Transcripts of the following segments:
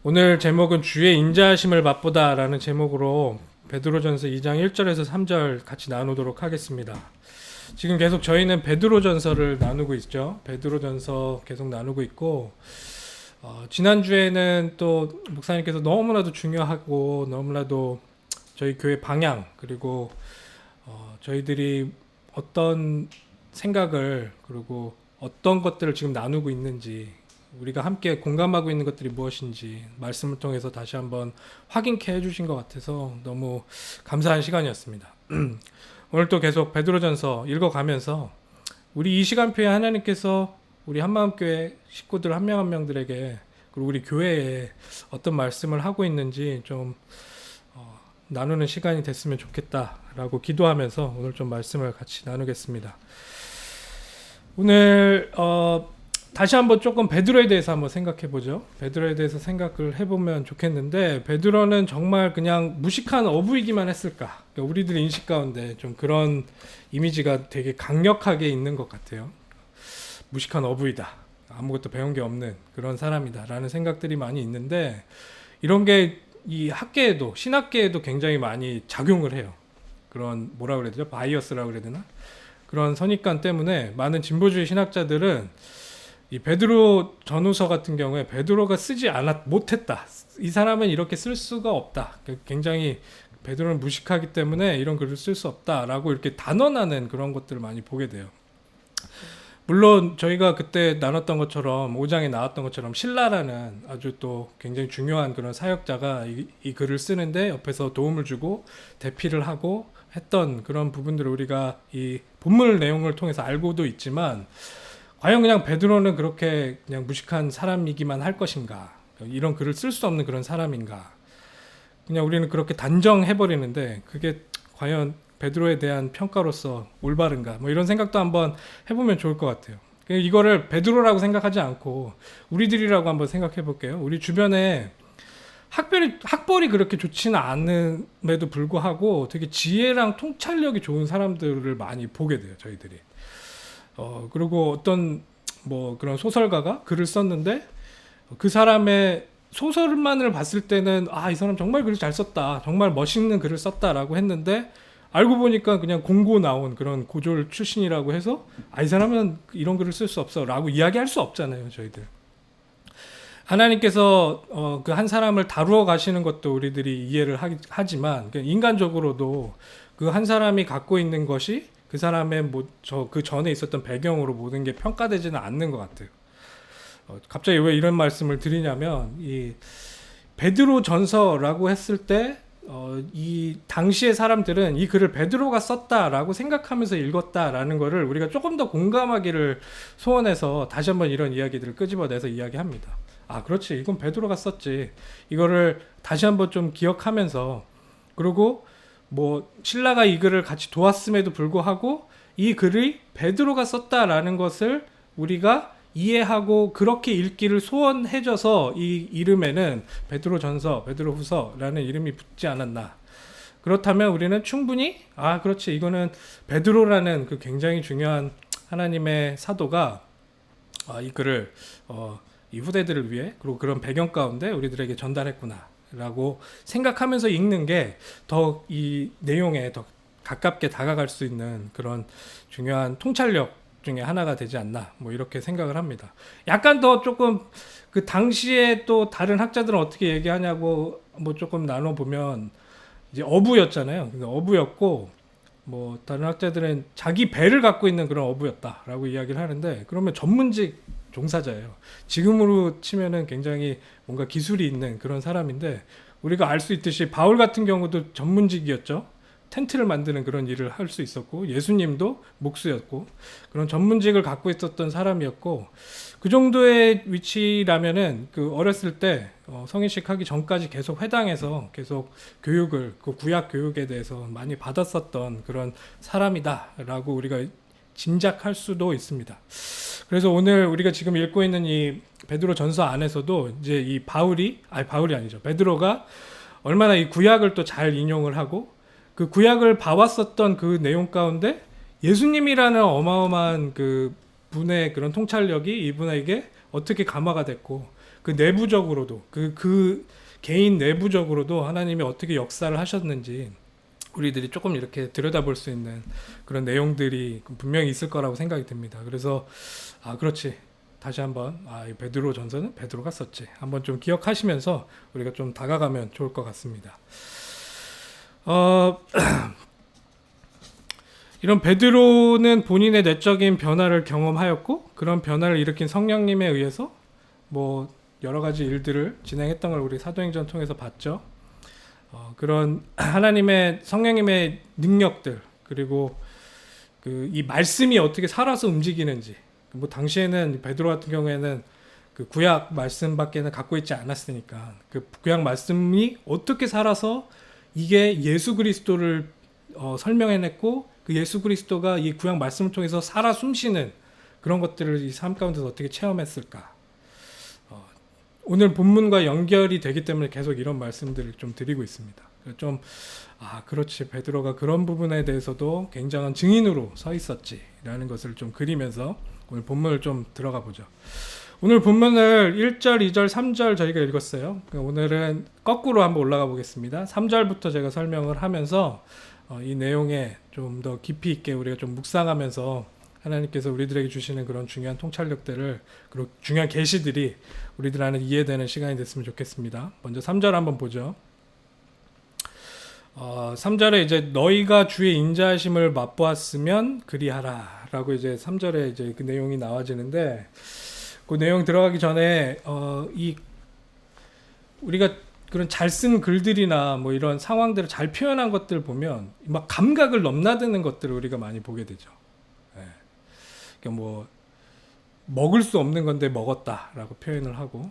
오늘 제목은 주의 인자하심을 맛보다라는 제목으로 베드로전서 2장 1절에서 3절 같이 나누도록 하겠습니다. 지금 계속 저희는 베드로전서를 나누고 있죠. 베드로전서 계속 나누고 있고 지난주에는 또 목사님께서 너무나도 중요하고 너무나도 저희 교회 방향 그리고 저희들이 어떤 생각을 그리고 어떤 것들을 지금 나누고 있는지 우리가 함께 공감하고 있는 것들이 무엇인지 말씀을 통해서 다시 한번 확인케 해주신 것 같아서 너무 감사한 시간이었습니다. 오늘 또 계속 베드로전서 읽어가면서 우리 이 시간표에 하나님께서 우리 한마음교회 식구들 한 명 한 명들에게 그리고 우리 교회에 어떤 말씀을 하고 있는지 좀 나누는 시간이 됐으면 좋겠다라고 기도하면서 오늘 좀 말씀을 같이 나누겠습니다. 오늘 다시 한번 조금 베드로에 대해서 한번 생각해 보죠. 베드로에 대해서 생각을 해보면 좋겠는데 베드로는 정말 그냥 무식한 어부이기만 했을까? 그러니까 우리들 인식 가운데 좀 그런 이미지가 되게 강력하게 있는 것 같아요. 무식한 어부이다. 아무것도 배운 게 없는 그런 사람이다 라는 생각들이 많이 있는데 이런 게 이 학계에도 신학계에도 굉장히 많이 작용을 해요. 그런 뭐라 그래야 되죠? 바이어스라고 그래야 되나? 그런 선입관 때문에 많은 진보주의 신학자들은 이 베드로 전후서 같은 경우에 베드로가 못했다. 이 사람은 이렇게 쓸 수가 없다. 굉장히 베드로는 무식하기 때문에 이런 글을 쓸 수 없다라고 이렇게 단언하는 그런 것들을 많이 보게 돼요. 물론 저희가 그때 나눴던 것처럼 5장에 나왔던 것처럼 신라라는 아주 또 굉장히 중요한 그런 사역자가 이 글을 쓰는데 옆에서 도움을 주고 대피를 하고 했던 그런 부분들을 우리가 이 본문 내용을 통해서 알고도 있지만 과연 그냥 베드로는 그렇게 그냥 무식한 사람이기만 할 것인가? 이런 글을 쓸 수 없는 그런 사람인가? 그냥 우리는 그렇게 단정해버리는데 그게 과연 베드로에 대한 평가로서 올바른가? 뭐 이런 생각도 한번 해보면 좋을 것 같아요. 이거를 베드로라고 생각하지 않고 우리들이라고 한번 생각해 볼게요. 우리 주변에 학벌이 그렇게 좋지는 않음에도 불구하고 되게 지혜랑 통찰력이 좋은 사람들을 많이 보게 돼요, 저희들이. 그리고 어떤 뭐 그런 소설가가 글을 썼는데 그 사람의 소설만을 봤을 때는 이 사람 정말 글을 잘 썼다, 정말 멋있는 글을 썼다라고 했는데 알고 보니까 그냥 공고 나온 그런 고졸 출신이라고 해서 이 사람은 이런 글을 쓸 수 없어라고 이야기할 수 없잖아요, 저희들. 하나님께서 그 한 사람을 다루어 가시는 것도 우리들이 이해를 하지만 인간적으로도 그 한 사람이 갖고 있는 것이 그 사람의 그 전에 있었던 배경으로 모든 게 평가되지는 않는 것 같아요. 갑자기 왜 이런 말씀을 드리냐면 이 베드로 전서라고 했을 때 이 당시의 사람들은 이 글을 베드로가 썼다라고 생각하면서 읽었다라는 거를 우리가 조금 더 공감하기를 소원해서 다시 한번 이런 이야기들을 끄집어내서 이야기합니다. 그렇지, 이건 베드로가 썼지. 이거를 다시 한번 좀 기억하면서 그리고 뭐 신라가 이 글을 같이 도왔음에도 불구하고 이 글이 베드로가 썼다라는 것을 우리가 이해하고 그렇게 읽기를 소원해줘서 이 이름에는 베드로전서, 베드로후서라는 이름이 붙지 않았나. 그렇다면 우리는 충분히 그렇지, 이거는 베드로라는 그 굉장히 중요한 하나님의 사도가 이 글을 이 후대들을 위해 그리고 그런 배경 가운데 우리들에게 전달했구나 라고 생각하면서 읽는 게 더 이 내용에 더 가깝게 다가갈 수 있는 그런 중요한 통찰력 중에 하나가 되지 않나, 뭐 이렇게 생각을 합니다. 약간 더 조금 그 당시에 또 다른 학자들은 어떻게 얘기하냐고 뭐 조금 나눠보면 이제 어부였잖아요. 어부였고 뭐 다른 학자들은 자기 배를 갖고 있는 그런 어부였다라고 이야기를 하는데 그러면 전문직 종사자예요. 지금으로 치면은 굉장히 뭔가 기술이 있는 그런 사람인데 우리가 알 수 있듯이 바울 같은 경우도 전문직이었죠. 텐트를 만드는 그런 일을 할 수 있었고 예수님도 목수였고 그런 전문직을 갖고 있었던 사람이었고 그 정도의 위치라면은 그 어렸을 때 성인식 하기 전까지 계속 회당에서 계속 교육을 그 구약 교육에 대해서 많이 받았었던 그런 사람이다라고 우리가 짐작할 수도 있습니다. 그래서 오늘 우리가 지금 읽고 있는 이 베드로 전서 안에서도 이제 이 바울이 아니죠. 베드로가 얼마나 이 구약을 또 잘 인용을 하고 그 구약을 봐왔었던 그 내용 가운데 예수님이라는 어마어마한 그 분의 그런 통찰력이 이분에게 어떻게 감화가 됐고 그 내부적으로도 그 개인 내부적으로도 하나님이 어떻게 역사를 하셨는지 우리들이 조금 이렇게 들여다볼 수 있는 그런 내용들이 분명히 있을 거라고 생각이 듭니다. 그래서 그렇지. 다시 한번 이 베드로 전서는 베드로가 썼지. 한번 좀 기억하시면서 우리가 좀 다가가면 좋을 것 같습니다. 이런 베드로는 본인의 내적인 변화를 경험하였고 그런 변화를 일으킨 성령님에 의해서 뭐 여러 가지 일들을 진행했던 걸 우리 사도행전 통해서 봤죠. 그런 하나님의 성령님의 능력들 그리고 이 말씀이 어떻게 살아서 움직이는지 뭐 당시에는 베드로 같은 경우에는 그 구약 말씀밖에는 갖고 있지 않았으니까 그 구약 말씀이 어떻게 살아서 이게 예수 그리스도를 설명해냈고 그 예수 그리스도가 이 구약 말씀을 통해서 살아 숨쉬는 그런 것들을 이 삶 가운데서 어떻게 체험했을까. 오늘 본문과 연결이 되기 때문에 계속 이런 말씀들을 좀 드리고 있습니다. 좀 그렇지 베드로가 그런 부분에 대해서도 굉장한 증인으로 서 있었지라는 것을 좀 그리면서 오늘 본문을 좀 들어가 보죠. 오늘 본문을 1절, 2절, 3절 저희가 읽었어요. 오늘은 거꾸로 한번 올라가 보겠습니다. 3절부터 제가 설명을 하면서 이 내용에 좀 더 깊이 있게 우리가 좀 묵상하면서 하나님께서 우리들에게 주시는 그런 중요한 통찰력들을 그리고 중요한 계시들이 우리들 안에 이해되는 시간이 됐으면 좋겠습니다. 먼저 3절 한번 보죠. 3절에 이제 너희가 주의 인자하심을 맛보았으면 그리하라 라고 이제 3절에 이제 그 내용이 나와지는데 그 내용 들어가기 전에 우리가 그런 잘 쓴 글들이나 뭐 이런 상황들을 잘 표현한 것들 보면 막 감각을 넘나드는 것들을 우리가 많이 보게 되죠. 그러니까 뭐 먹을 수 없는 건데 먹었다라고 표현을 하고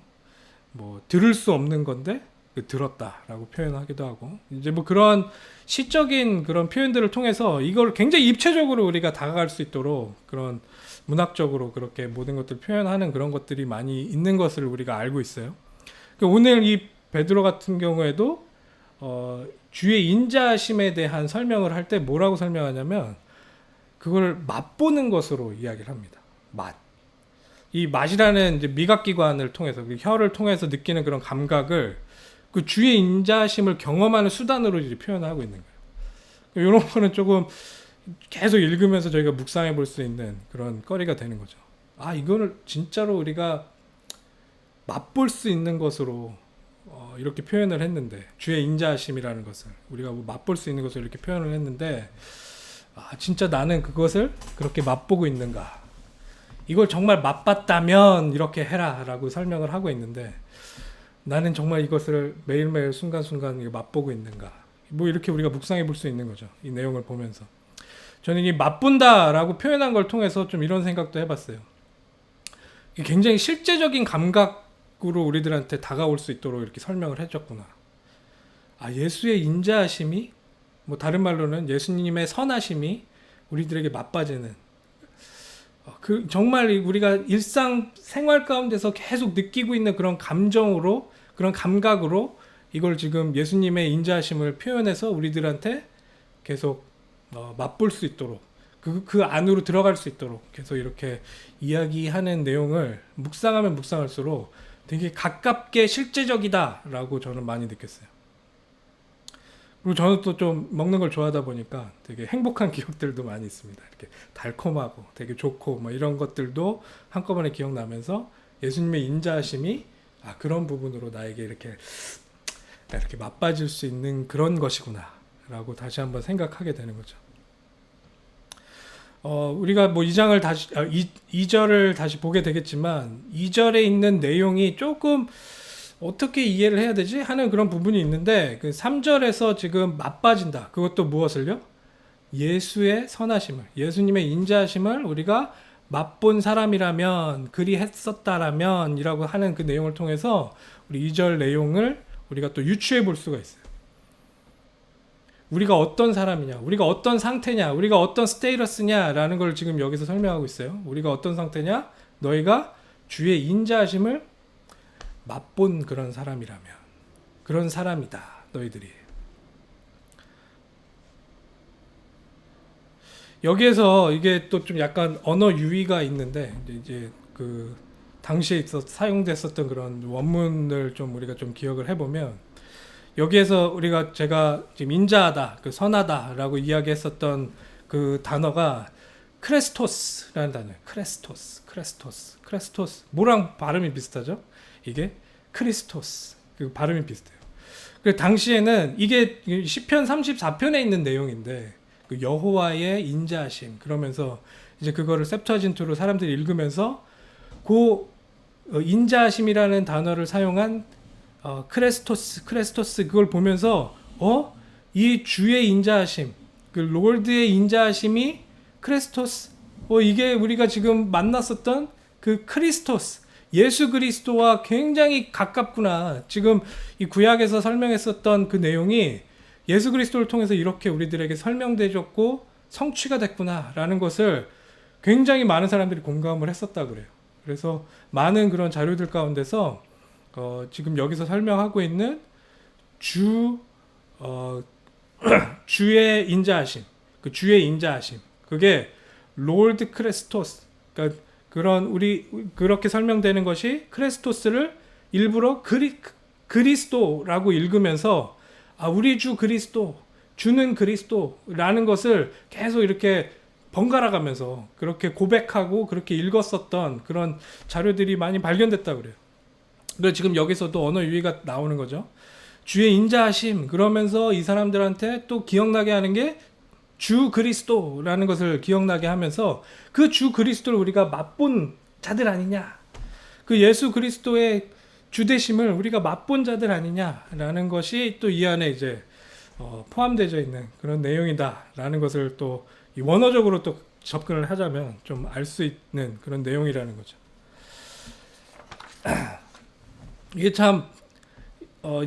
뭐 들을 수 없는 건데 들었다라고 표현하기도 하고 이제 뭐 그런 시적인 그런 표현들을 통해서 이걸 굉장히 입체적으로 우리가 다가갈 수 있도록 그런 문학적으로 그렇게 모든 것들을 표현하는 그런 것들이 많이 있는 것을 우리가 알고 있어요. 그러니까 오늘 이 베드로 같은 경우에도 주의 인자심에 대한 설명을 할 때 뭐라고 설명하냐면 그걸 맛보는 것으로 이야기를 합니다. 맛. 이 맛이라는 이제 미각기관을 통해서 그 혀를 통해서 느끼는 그런 감각을 그 주의 인자심을 경험하는 수단으로 이제 표현하고 있는 거예요. 이런 거는 조금 계속 읽으면서 저희가 묵상해 볼 수 있는 그런 거리가 되는 거죠. 이거를 진짜로 우리가 맛볼 수 있는 것으로 이렇게 표현을 했는데 주의 인자하심이라는 것을 우리가 뭐 맛볼 수 있는 것을 이렇게 표현을 했는데 진짜 나는 그것을 그렇게 맛보고 있는가? 이걸 정말 맛봤다면 이렇게 해라 라고 설명을 하고 있는데 나는 정말 이것을 매일매일 순간순간 맛보고 있는가? 뭐 이렇게 우리가 묵상해 볼 수 있는 거죠. 이 내용을 보면서 저는 이 맛본다 라고 표현한 걸 통해서 좀 이런 생각도 해봤어요. 굉장히 실제적인 감각으로 우리들한테 다가올 수 있도록 이렇게 설명을 해줬구나. 예수의 인자하심이 뭐 다른 말로는 예수님의 선하심이 우리들에게 맛봐지는 정말 우리가 일상 생활 가운데서 계속 느끼고 있는 그런 감정으로 그런 감각으로 이걸 지금 예수님의 인자하심을 표현해서 우리들한테 계속 맛볼 수 있도록 그 안으로 들어갈 수 있도록 계속 이렇게 이야기하는 내용을 묵상하면 묵상할수록 되게 가깝게 실제적이다라고 저는 많이 느꼈어요. 그리고 저는 또 좀 먹는 걸 좋아하다 보니까 되게 행복한 기억들도 많이 있습니다. 이렇게 달콤하고 되게 좋고 뭐 이런 것들도 한꺼번에 기억나면서 예수님의 인자하심이 그런 부분으로 나에게 이렇게 맛봐질 수 있는 그런 것이구나 라고 다시 한번 생각하게 되는 거죠. 우리가 뭐 2절을 다시 보게 되겠지만 2절에 있는 내용이 조금 어떻게 이해를 해야 되지? 하는 그런 부분이 있는데 그 3절에서 지금 맛빠진다. 그것도 무엇을요? 예수의 선하심을, 예수님의 인자하심을 우리가 맛본 사람이라면 그리 했었다라면 이라고 하는 그 내용을 통해서 우리 2절 내용을 우리가 또 유추해 볼 수가 있어요. 우리가 어떤 사람이냐, 우리가 어떤 상태냐, 우리가 어떤 스테이러스냐라는 걸 지금 여기서 설명하고 있어요. 우리가 어떤 상태냐? 너희가 주의 인자하심을 맛본 그런 사람이라면 그런 사람이다 너희들이. 여기에서 이게 또 좀 약간 언어 유희가 있는데 이제 당시에 사용됐었던 그런 원문을 좀 우리가 좀 기억을 해보면, 여기에서 제가 지금 인자하다, 그 선하다라고 이야기했었던 그 단어가 크레스토스라는 단어예요. 크레스토스. 뭐랑 발음이 비슷하죠? 이게 크리스토스. 그 발음이 비슷해요. 그 당시에는 이게 시편 34편에 있는 내용인데, 그 여호와의 인자하심 그러면서 이제 그거를 셉터진트로 사람들이 읽으면서 그 인자하심이라는 단어를 사용한 크레스토스 그걸 보면서 이 주의 인자하심, 그 롤드의 인자하심이 크레스토스, 이게 우리가 지금 만났었던 그 크리스토스, 예수 그리스도와 굉장히 가깝구나. 지금 이 구약에서 설명했었던 그 내용이 예수 그리스도를 통해서 이렇게 우리들에게 설명되었고 성취가 됐구나라는 것을 굉장히 많은 사람들이 공감을 했었다 그래요. 그래서 많은 그런 자료들 가운데서 지금 여기서 설명하고 있는 주의 인자하심, 그 주의 인자하심, 그게 롤드 크레스토스, 그러니까 그렇게 설명되는 것이 크레스토스를 일부러 그리스도라고 읽으면서 우리 주 그리스도, 주는 그리스도라는 것을 계속 이렇게 번갈아가면서 그렇게 고백하고 그렇게 읽었었던 그런 자료들이 많이 발견됐다 그래요. 그래서 지금 여기서도 언어 유희가 나오는 거죠. 주의 인자하심 그러면서 이 사람들한테 또 기억나게 하는 게 주 그리스도라는 것을 기억나게 하면서 그 주 그리스도를 우리가 맛본 자들 아니냐, 그 예수 그리스도의 주되심을 우리가 맛본 자들 아니냐라는 것이 또 이 안에 이제 포함되어 있는 그런 내용이다라는 것을 또 원어적으로 또 접근을 하자면 좀 알 수 있는 그런 내용이라는 거죠. 이게 참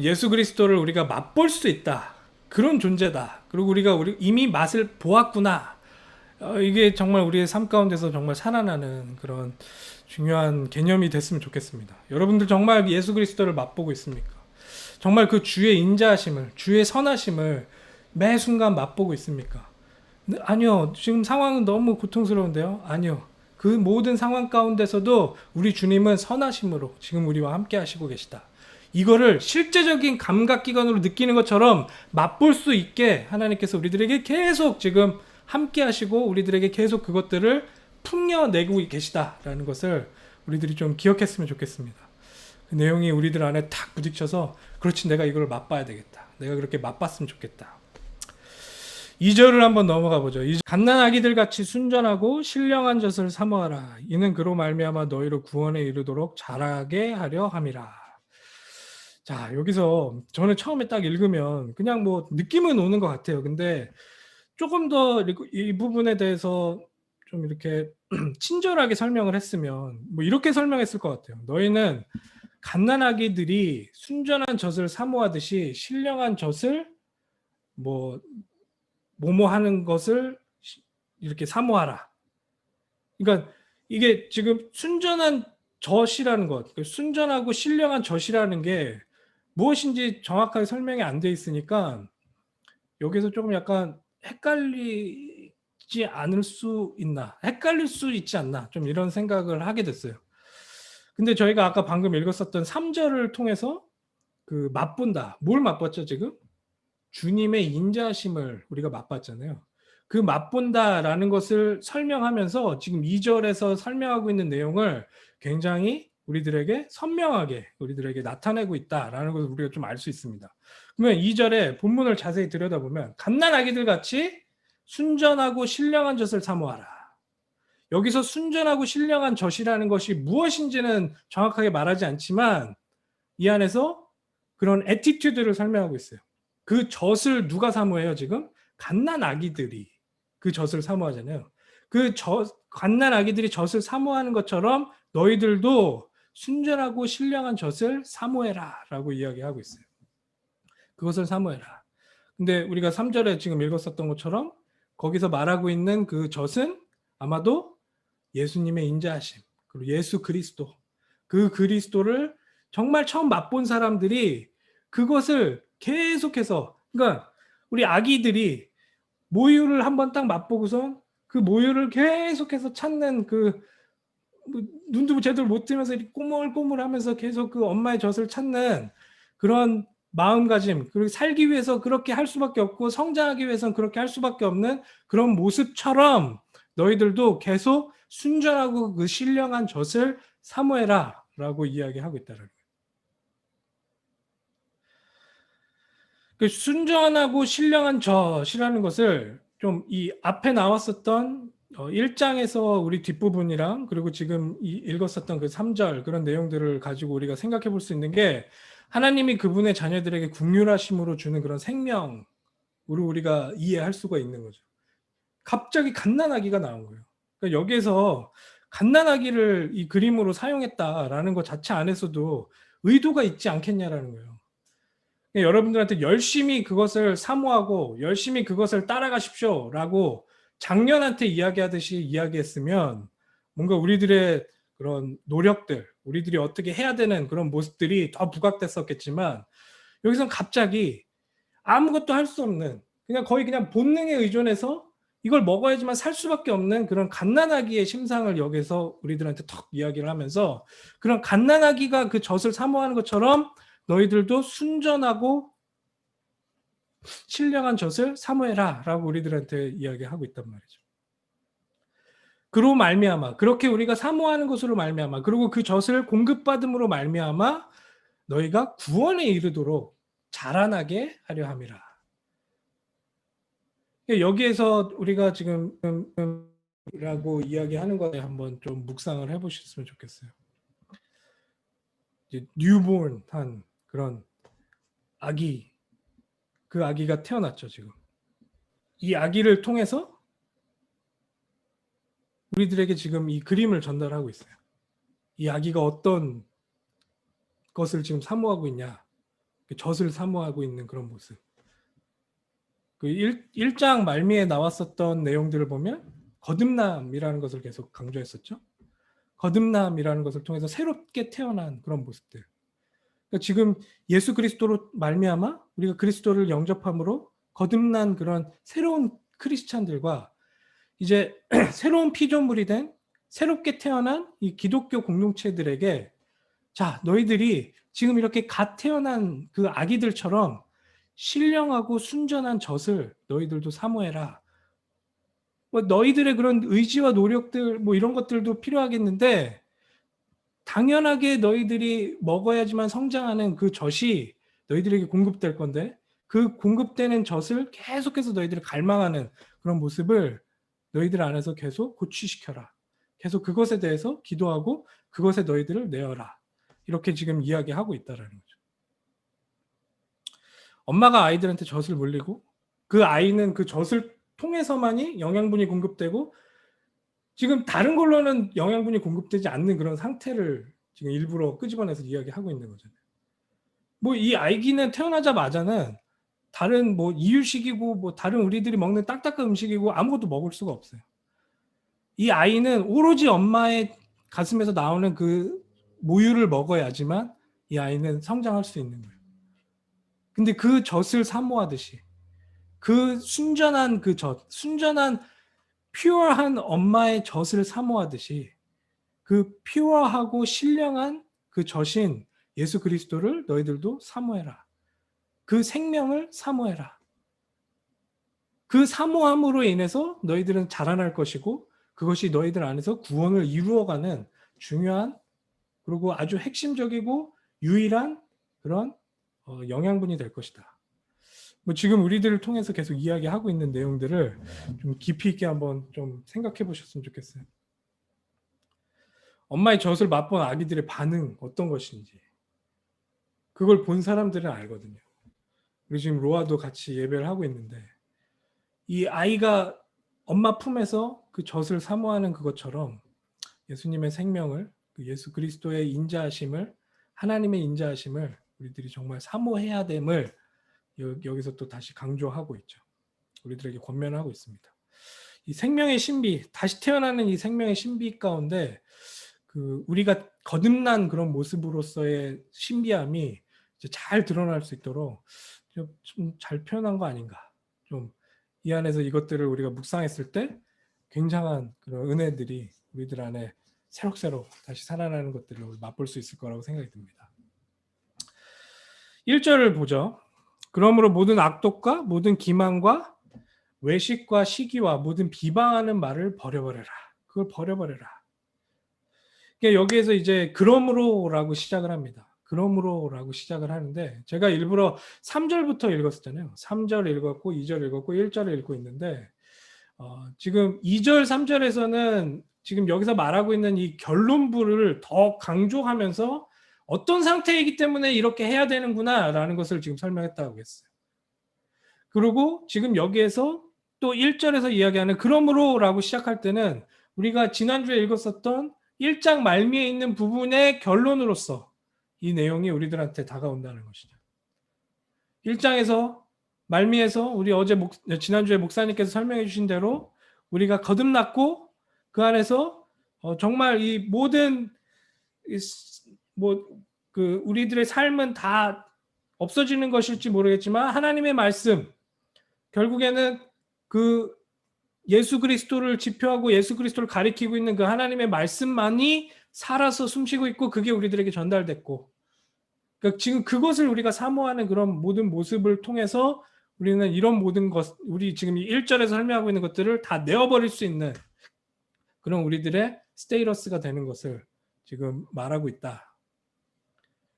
예수 그리스도를 우리가 맛볼 수 있다, 그런 존재다, 그리고 우리가 이미 맛을 보았구나, 이게 정말 우리의 삶 가운데서 정말 살아나는 그런 중요한 개념이 됐으면 좋겠습니다. 여러분들 정말 예수 그리스도를 맛보고 있습니까? 정말 그 주의 인자하심을, 주의 선하심을 매 순간 맛보고 있습니까? 아니요. 지금 상황은 너무 고통스러운데요? 아니요. 그 모든 상황 가운데서도 우리 주님은 선하심으로 지금 우리와 함께 하시고 계시다. 이거를 실제적인 감각기관으로 느끼는 것처럼 맛볼 수 있게 하나님께서 우리들에게 계속 지금 함께 하시고 우리들에게 계속 그것들을 풍겨내고 계시다라는 것을 우리들이 좀 기억했으면 좋겠습니다. 그 내용이 우리들 안에 탁 부딪혀서 그렇지, 내가 이걸 맛봐야 되겠다. 내가 그렇게 맛봤으면 좋겠다. 2절을 한번 넘어가 보죠. 갓난아기들 같이 순전하고 신령한 젖을 사모하라. 이는 그로 말미암아 너희를 구원에 이르도록 자라게 하려 함이라. 자, 여기서 저는 처음에 딱 읽으면 그냥 뭐 느낌은 오는 것 같아요. 근데 조금 더 이 부분에 대해서 좀 이렇게 친절하게 설명을 했으면 뭐 이렇게 설명했을 것 같아요. 너희는 갓난아기들이 순전한 젖을 사모하듯이 신령한 젖을 뭐뭐 하는 것을 이렇게 사모하라. 그러니까 이게 지금 순전한 젖이라는 것, 순전하고 신령한 젖이라는 게 무엇인지 정확하게 설명이 안 돼 있으니까 여기서 조금 약간 헷갈리지 않을 수 있나, 헷갈릴 수 있지 않나, 좀 이런 생각을 하게 됐어요. 근데 저희가 아까 방금 읽었었던 3절을 통해서 그 맛본다, 뭘 맛봤죠 지금? 주님의 인자심을 우리가 맛봤잖아요. 그 맛본다라는 것을 설명하면서 지금 2절에서 설명하고 있는 내용을 굉장히 우리들에게 선명하게 우리들에게 나타내고 있다라는 것을 우리가 좀 알 수 있습니다. 그러면 2절에 본문을 자세히 들여다보면 갓난아기들 같이 순전하고 신령한 젖을 사모하라. 여기서 순전하고 신령한 젖이라는 것이 무엇인지는 정확하게 말하지 않지만 이 안에서 그런 애티튜드를 설명하고 있어요. 그 젖을 누가 사모해요 지금? 갓난아기들이 그 젖을 사모하잖아요. 그 갓난아기들이 젖을 사모하는 것처럼 너희들도 순전하고 신령한 젖을 사모해라 라고 이야기하고 있어요. 그것을 사모해라. 근데 우리가 3절에 지금 읽었었던 것처럼 거기서 말하고 있는 그 젖은 아마도 예수님의 인자하심, 그리고 예수 그리스도, 그 그리스도를 정말 처음 맛본 사람들이 그것을 계속해서, 그러니까 우리 아기들이 모유를 한번 딱 맛보고서 그 모유를 계속해서 찾는 그 뭐 눈도 제대로 못 뜨면서 꼬물꼬물하면서 계속 그 엄마의 젖을 찾는 그런 마음가짐, 그리고 살기 위해서 그렇게 할 수밖에 없고 성장하기 위해서는 그렇게 할 수밖에 없는 그런 모습처럼 너희들도 계속 순전하고 그 신령한 젖을 사모해라 라고 이야기하고 있다는 거예요. 그 순전하고 신령한 젖이라는 것을 좀 이 앞에 나왔었던 1장에서 우리 뒷부분이랑 그리고 지금 읽었었던 그 3절 그런 내용들을 가지고 우리가 생각해 볼 수 있는 게 하나님이 그분의 자녀들에게 긍휼하심으로 주는 그런 생명으로 우리가 이해할 수가 있는 거죠. 갑자기 갓난아기가 나온 거예요. 그러니까 여기에서 갓난아기를 이 그림으로 사용했다라는 것 자체 안에서도 의도가 있지 않겠냐라는 거예요. 여러분들한테 열심히 그것을 사모하고 열심히 그것을 따라가십시오라고 장년한테 이야기하듯이 이야기했으면 뭔가 우리들의 그런 노력들, 우리들이 어떻게 해야 되는 그런 모습들이 더 부각됐었겠지만 여기서는 갑자기 아무것도 할 수 없는 그냥 거의 그냥 본능에 의존해서 이걸 먹어야지만 살 수밖에 없는 그런 갓난아기의 심상을 여기서 우리들한테 턱 이야기를 하면서 그런 갓난아기가 그 젖을 사모하는 것처럼 너희들도 순전하고 신령한 젖을 사모해라 라고 우리들한테 이야기하고 있단 말이죠. 그로 말미암아 그렇게 우리가 사모하는 것으로 말미암아 그리고 그 젖을 공급받음으로 말미암아 너희가 구원에 이르도록 자라나게 하려 함이라. 여기에서 우리가 지금 라고 이야기하는 것에 한번 좀 묵상을 해보셨으면 좋겠어요. 뉴본한 그런 아기, 그 아기가 태어났죠 지금. 이 아기를 통해서 우리들에게 지금 이 그림을 전달하고 있어요. 이 아기가 어떤 것을 지금 사모하고 있냐, 젖을 사모하고 있는 그런 모습. 그 1장 말미에 나왔었던 내용들을 보면 거듭남이라는 것을 계속 강조했었죠. 거듭남이라는 것을 통해서 새롭게 태어난 그런 모습들. 그러니까 지금 예수 그리스도로 말미암아 우리가 그리스도를 영접함으로 거듭난 그런 새로운 크리스찬들과 이제 새로운 피조물이 된 새롭게 태어난 이 기독교 공동체들에게 자, 너희들이 지금 이렇게 갓 태어난 그 아기들처럼 신령하고 순전한 젖을 너희들도 사모해라. 뭐 너희들의 그런 의지와 노력들 뭐 이런 것들도 필요하겠는데 당연하게 너희들이 먹어야지만 성장하는 그 젖이 너희들에게 공급될 건데 그 공급되는 젖을 계속해서 너희들이 갈망하는 그런 모습을 너희들 안에서 계속 고취시켜라. 계속 그것에 대해서 기도하고 그것에 너희들을 내어라. 이렇게 지금 이야기하고 있다라는 거죠. 엄마가 아이들한테 젖을 물리고 그 아이는 그 젖을 통해서만이 영양분이 공급되고 지금 다른 걸로는 영양분이 공급되지 않는 그런 상태를 지금 일부러 끄집어내서 이야기하고 있는 거잖아요. 뭐 이 아기는 태어나자마자는 다른 뭐 이유식이고 뭐 다른 우리들이 먹는 딱딱한 음식이고 아무것도 먹을 수가 없어요. 이 아이는 오로지 엄마의 가슴에서 나오는 그 모유를 먹어야지만 이 아이는 성장할 수 있는 거예요. 근데 그 젖을 사모하듯이 그 순전한 그 젖, 순전한 퓨어한 엄마의 젖을 사모하듯이 그 퓨어하고 신령한 그 젖인 예수 그리스도를 너희들도 사모해라. 그 생명을 사모해라. 그 사모함으로 인해서 너희들은 자라날 것이고 그것이 너희들 안에서 구원을 이루어가는 중요한 그리고 아주 핵심적이고 유일한 그런 영양분이 될 것이다. 뭐 지금 우리들을 통해서 계속 이야기하고 있는 내용들을 좀 깊이 있게 한번 좀 생각해 보셨으면 좋겠어요. 엄마의 젖을 맛본 아기들의 반응 어떤 것인지 그걸 본 사람들은 알거든요. 우리 지금 로아도 같이 예배를 하고 있는데 이 아이가 엄마 품에서 그 젖을 사모하는 그것처럼 예수님의 생명을 그 예수 그리스도의 인자하심을 하나님의 인자하심을 우리들이 정말 사모해야 됨을 여기서 또 다시 강조하고 있죠. 우리들에게 권면하고 있습니다. 이 생명의 신비, 다시 태어나는 이 생명의 신비 가운데 그 우리가 거듭난 그런 모습으로서의 신비함이 이제 잘 드러날 수 있도록 좀 잘 표현한 거 아닌가. 좀 이 안에서 이것들을 우리가 묵상했을 때 굉장한 그런 은혜들이 우리들 안에 새록새록 다시 살아나는 것들을 맛볼 수 있을 거라고 생각이 듭니다. 1절을 보죠. 그러므로 모든 악독과 모든 기만과 외식과 시기와 모든 비방하는 말을 버려버려라. 그걸 버려버려라. 그러니까 여기에서 이제 그러므로라고 시작을 합니다. 그러므로라고 시작을 하는데 제가 일부러 3절부터 읽었잖아요. 3절 읽었고 2절 읽었고 1절을 읽고 있는데 지금 2절 3절에서는 지금 여기서 말하고 있는 이 결론부를 더 강조하면서 어떤 상태이기 때문에 이렇게 해야 되는구나라는 것을 지금 설명했다고 했어요. 그리고 지금 여기에서 또 1절에서 이야기하는 그러므로라고 시작할 때는 우리가 지난주에 읽었었던 1장 말미에 있는 부분의 결론으로서 이 내용이 우리들한테 다가온다는 것이죠. 1장에서 말미에서 우리 지난주에 목사님께서 설명해 주신 대로 우리가 거듭났고 그 안에서 정말 이 모든 우리들의 삶은 다 없어지는 것일지 모르겠지만 하나님의 말씀 결국에는 그 예수 그리스도를 지표하고 예수 그리스도를 가리키고 있는 그 하나님의 말씀만이 살아서 숨쉬고 있고 그게 우리들에게 전달됐고 그러니까 지금 그것을 우리가 사모하는 그런 모든 모습을 통해서 우리는 이런 모든 것 우리 지금 1절에서 설명하고 있는 것들을 다 내어버릴 수 있는 그런 우리들의 스테이러스가 되는 것을 지금 말하고 있다.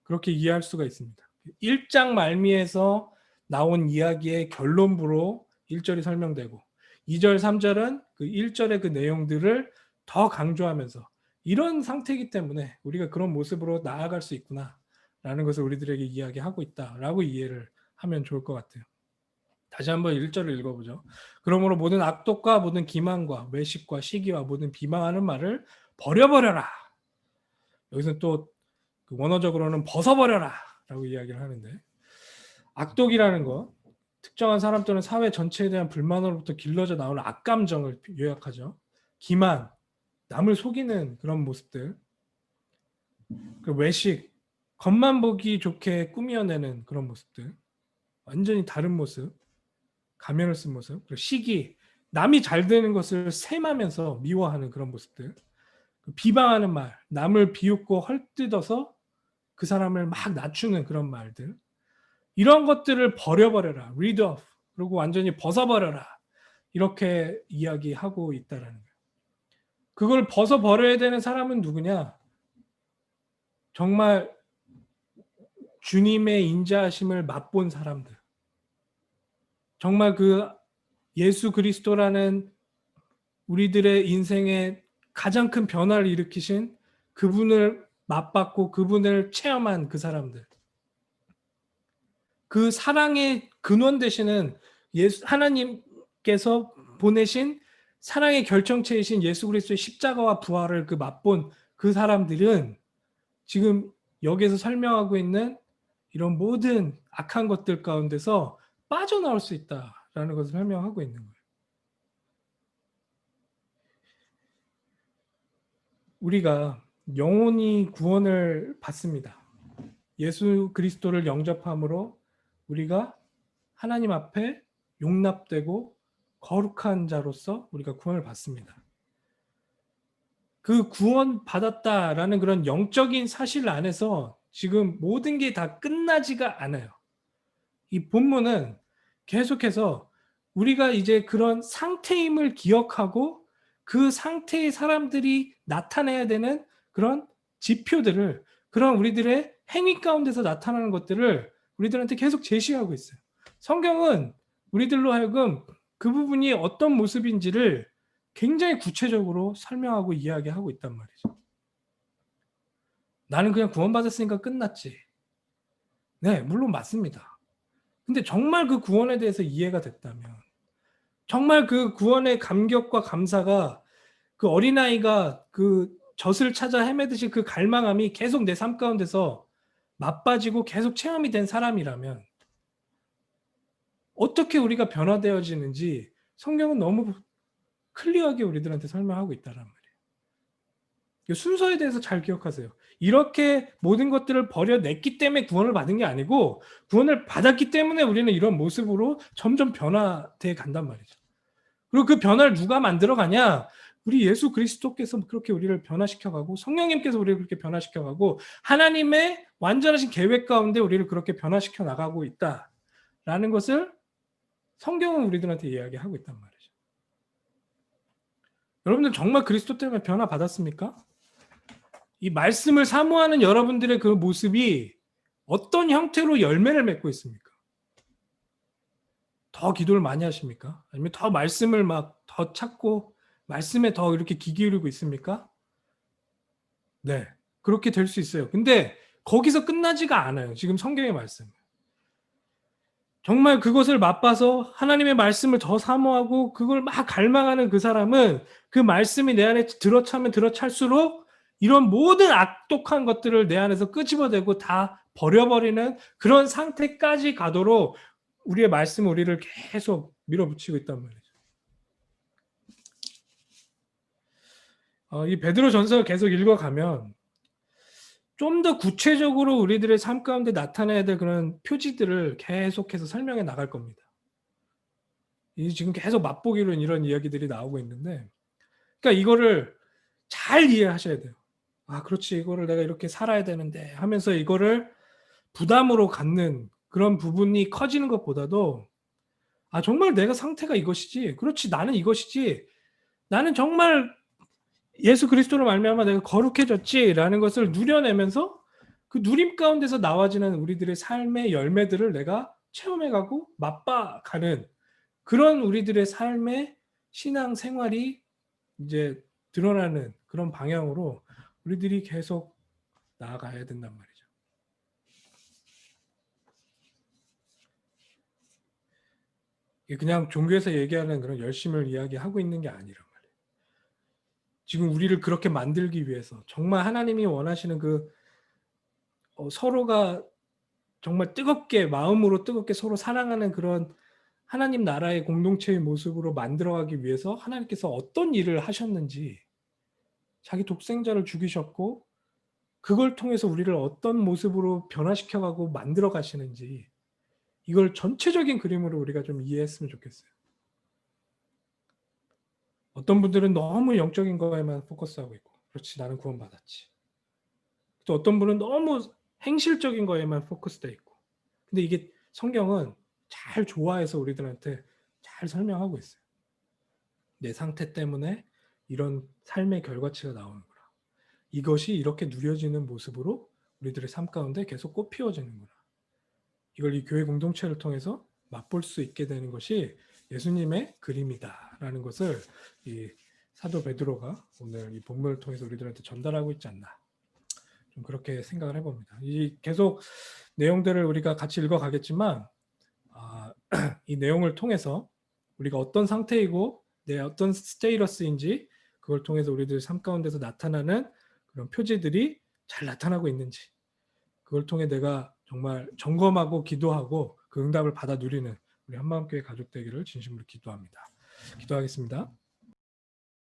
그렇게 이해할 수가 있습니다. 1장 말미에서 나온 이야기의 결론부로 1절이 설명되고 2절, 3절은 그 1절의 그 내용들을 더 강조하면서 이런 상태이기 때문에 우리가 그런 모습으로 나아갈 수 있구나 라는 것을 우리들에게 이야기하고 있다라고 이해를 하면 좋을 것 같아요. 다시 한번 1절을 읽어보죠. 그러므로 모든 악독과 모든 기만과 외식과 시기와 모든 비방하는 말을 버려버려라. 여기서 또 원어적으로는 벗어버려라 라고 이야기를 하는데 악독이라는 거 특정한 사람 또는 사회 전체에 대한 불만으로부터 길러져 나오는 악감정을 요약하죠. 기만, 남을 속이는 그런 모습들, 그 외식, 겉만 보기 좋게 꾸며내는 그런 모습들, 완전히 다른 모습, 가면을 쓴 모습, 그리고 시기, 남이 잘 되는 것을 셈하면서 미워하는 그런 모습들, 비방하는 말, 남을 비웃고 헐뜯어서 그 사람을 막 낮추는 그런 말들, 이런 것들을 버려버려라, rid off, 그리고 완전히 벗어버려라 이렇게 이야기하고 있다라는 거예요. 그걸 벗어버려야 되는 사람은 누구냐? 정말 주님의 인자하심을 맛본 사람들, 정말 그 예수 그리스도라는 우리들의 인생에 가장 큰 변화를 일으키신 그분을 맛봤고 그분을 체험한 그 사람들, 그 사랑의 근원 되시는 하나님께서 보내신 사랑의 결정체이신 예수 그리스도의 십자가와 부활을 그 맛본 그 사람들은 지금 여기에서 설명하고 있는 이런 모든 악한 것들 가운데서 빠져나올 수 있다라는 것을 설명하고 있는 거예요. 우리가 영원히 구원을 받습니다. 예수 그리스도를 영접함으로 우리가 하나님 앞에 용납되고 거룩한 자로서 우리가 구원을 받습니다. 그 구원 받았다라는 그런 영적인 사실 안에서 지금 모든 게 다 끝나지가 않아요. 이 본문은 계속해서 우리가 이제 그런 상태임을 기억하고 그 상태의 사람들이 나타내야 되는 그런 지표들을 그런 우리들의 행위 가운데서 나타나는 것들을 우리들한테 계속 제시하고 있어요. 성경은 우리들로 하여금 그 부분이 어떤 모습인지를 굉장히 구체적으로 설명하고 이야기하고 있단 말이죠. 나는 그냥 구원받았으니까 끝났지. 네, 물론 맞습니다. 근데 정말 그 구원에 대해서 이해가 됐다면, 정말 그 구원의 감격과 감사가 그 어린아이가 그 젖을 찾아 헤매듯이 그 갈망함이 계속 내 삶 가운데서 맛빠지고 계속 체험이 된 사람이라면 어떻게 우리가 변화되어지는지 성경은 너무 클리어하게 우리들한테 설명하고 있다란 말이에요. 순서에 대해서 잘 기억하세요. 이렇게 모든 것들을 버려냈기 때문에 구원을 받은 게 아니고 구원을 받았기 때문에 우리는 이런 모습으로 점점 변화돼 간단 말이죠. 그리고 그 변화를 누가 만들어가냐? 우리 예수 그리스도께서 그렇게 우리를 변화시켜가고 성령님께서 우리를 그렇게 변화시켜가고 하나님의 완전하신 계획 가운데 우리를 그렇게 변화시켜 나가고 있다라는 것을 성경은 우리들한테 이야기하고 있단 말이죠. 여러분들 정말 그리스도 때문에 변화 받았습니까? 이 말씀을 사모하는 여러분들의 그 모습이 어떤 형태로 열매를 맺고 있습니까? 더 기도를 많이 하십니까? 아니면 더 말씀을 막 더 찾고 말씀에 더 이렇게 귀 기울이고 있습니까? 네. 그렇게 될 수 있어요. 근데 거기서 끝나지가 않아요. 지금 성경의 말씀. 정말 그것을 맛봐서 하나님의 말씀을 더 사모하고 그걸 막 갈망하는 그 사람은 그 말씀이 내 안에 들어차면 들어찰수록 이런 모든 악독한 것들을 내 안에서 끄집어내고 다 버려버리는 그런 상태까지 가도록 우리의 말씀은 우리를 계속 밀어붙이고 있단 말이죠. 이 베드로 전서를 계속 읽어가면 좀 더 구체적으로 우리들의 삶 가운데 나타나야 될 그런 표지들을 계속해서 설명해 나갈 겁니다. 이 지금 계속 맛보기로 이런 이야기들이 나오고 있는데, 그러니까 이거를 잘 이해하셔야 돼요. 아, 그렇지. 이거를 내가 이렇게 살아야 되는데 하면서 이거를 부담으로 갖는 그런 부분이 커지는 것보다도 아, 정말 내가 상태가 이것이지. 그렇지. 나는 이것이지. 나는 정말 예수 그리스도로 말미암아 내가 거룩해졌지라는 것을 누려내면서 그 누림 가운데서 나와지는 우리들의 삶의 열매들을 내가 체험해가고 맛봐가는 그런 우리들의 삶의 신앙 생활이 이제 드러나는 그런 방향으로 우리들이 계속 나아가야 된단 말이죠. 이게 그냥 종교에서 얘기하는 그런 열심을 이야기하고 있는 게 아니란 말이에요. 지금 우리를 그렇게 만들기 위해서 정말 하나님이 원하시는 그 서로가 정말 뜨겁게 마음으로 뜨겁게 서로 사랑하는 그런 하나님 나라의 공동체의 모습으로 만들어가기 위해서 하나님께서 어떤 일을 하셨는지 자기 독생자를 죽이셨고 그걸 통해서 우리를 어떤 모습으로 변화시켜가고 만들어 가시는지 이걸 전체적인 그림으로 우리가 좀 이해했으면 좋겠어요. 어떤 분들은 너무 영적인 거에만 포커스하고 있고 그렇지 나는 구원받았지. 또 어떤 분은 너무 행실적인 거에만 포커스되어 있고 근데 이게 성경은 잘 조화해서 우리들한테 잘 설명하고 있어요. 내 상태 때문에 이런 삶의 결과치가 나오는구나. 이것이 이렇게 누려지는 모습으로 우리들의 삶 가운데 계속 꽃피워지는구나. 이걸 이 교회 공동체를 통해서 맛볼 수 있게 되는 것이 예수님의 그림이다라는 것을 이 사도 베드로가 오늘 이 본문을 통해서 우리들한테 전달하고 있지 않나. 좀 그렇게 생각을 해봅니다. 이 계속 내용들을 우리가 같이 읽어가겠지만 이 내용을 통해서 우리가 어떤 상태이고 내 어떤 스테이러스인지 그걸 통해서 우리들 삶 가운데서 나타나는 그런 표지들이 잘 나타나고 있는지 그걸 통해 내가 정말 점검하고 기도하고 그 응답을 받아 누리는 우리 한마음교회 가족 되기를 진심으로 기도합니다. 기도하겠습니다.